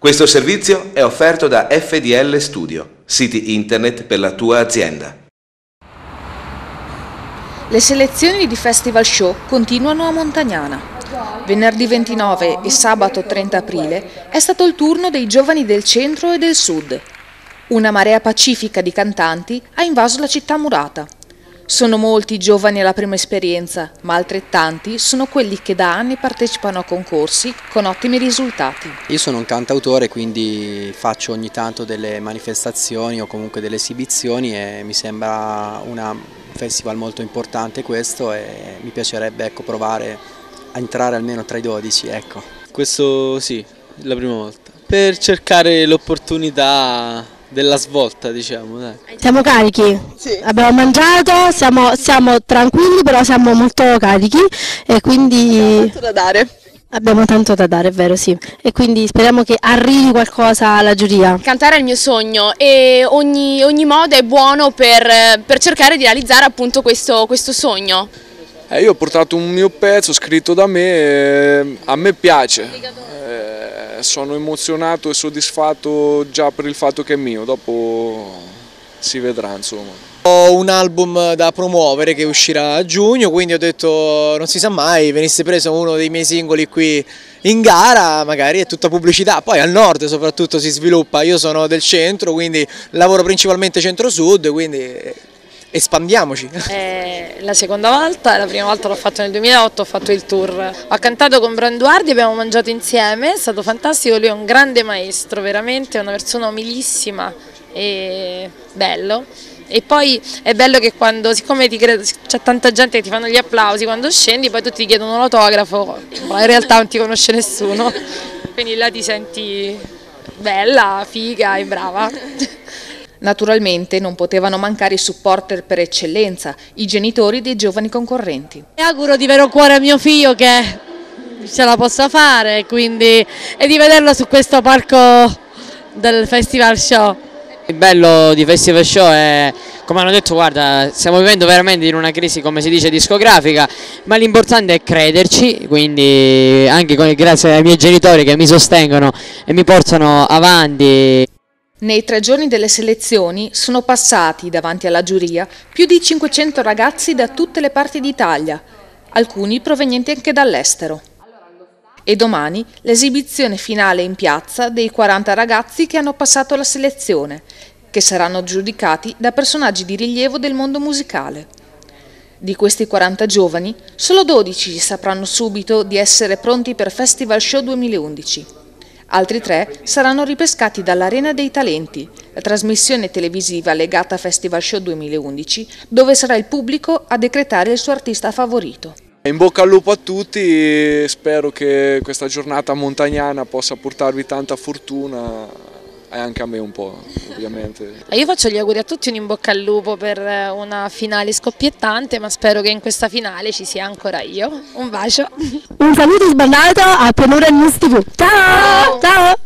Questo servizio è offerto da FDL Studio, siti internet per la tua azienda. Le selezioni di Festival Show continuano a Montagnana. Venerdì 29 e sabato 30 aprile è stato il turno dei giovani del centro e del sud. Una marea pacifica di cantanti ha invaso la città murata. Sono molti giovani alla prima esperienza, ma altrettanti sono quelli che da anni partecipano a concorsi con ottimi risultati. Io sono un cantautore, quindi faccio ogni tanto delle manifestazioni o comunque delle esibizioni e mi sembra un festival molto importante questo e mi piacerebbe provare a entrare almeno tra i 12. Ecco. Questo sì, la prima volta, per cercare l'opportunità della svolta, diciamo. Dai. Siamo carichi, sì. Abbiamo mangiato, siamo tranquilli, però siamo molto carichi e quindi abbiamo tanto da dare. Abbiamo tanto da dare, è vero, sì. E quindi speriamo che arrivi qualcosa alla giuria. Cantare è il mio sogno e ogni modo è buono per cercare di realizzare appunto questo sogno. Io ho portato un mio pezzo scritto da me, a me piace. Sono emozionato e soddisfatto già per il fatto che è mio, dopo si vedrà insomma. Ho un album da promuovere che uscirà a giugno, quindi ho detto non si sa mai, venisse preso uno dei miei singoli qui in gara, magari è tutta pubblicità, poi al nord soprattutto si sviluppa, io sono del centro, quindi lavoro principalmente centro-sud, quindi espandiamoci. È la seconda volta, la prima volta l'ho fatto nel 2008, ho fatto il tour. Ho cantato con Branduardi, abbiamo mangiato insieme, è stato fantastico, lui è un grande maestro, veramente, è una persona umilissima e bello. E poi è bello che quando, siccome c'è tanta gente che ti fanno gli applausi quando scendi, poi tutti ti chiedono l'autografo, ma in realtà non ti conosce nessuno, quindi là ti senti bella, figa e brava. Naturalmente non potevano mancare i supporter per eccellenza, i genitori dei giovani concorrenti. Mi auguro di vero cuore a mio figlio che ce la possa fare e di vederlo su questo palco del Festival Show. Il bello di Festival Show è, come hanno detto, guarda, stiamo vivendo veramente in una crisi, come si dice, discografica, ma l'importante è crederci, quindi anche grazie ai miei genitori che mi sostengono e mi portano avanti. Nei 3 giorni delle selezioni sono passati davanti alla giuria più di 500 ragazzi da tutte le parti d'Italia, alcuni provenienti anche dall'estero. E domani l'esibizione finale in piazza dei 40 ragazzi che hanno passato la selezione, che saranno giudicati da personaggi di rilievo del mondo musicale. Di questi 40 giovani, solo 12 sapranno subito di essere pronti per Festival Show 2011. Altri 3 saranno ripescati dall'Arena dei Talenti, la trasmissione televisiva legata a Festival Show 2011, dove sarà il pubblico a decretare il suo artista favorito. In bocca al lupo a tutti, spero che questa giornata montagnana possa portarvi tanta fortuna e anche a me un po', ovviamente. Io faccio gli auguri a tutti, un in bocca al lupo per una finale scoppiettante, ma spero che in questa finale ci sia ancora io. Un bacio. Un saluto sbandato a Pianura News TV. Ciao! Ciao!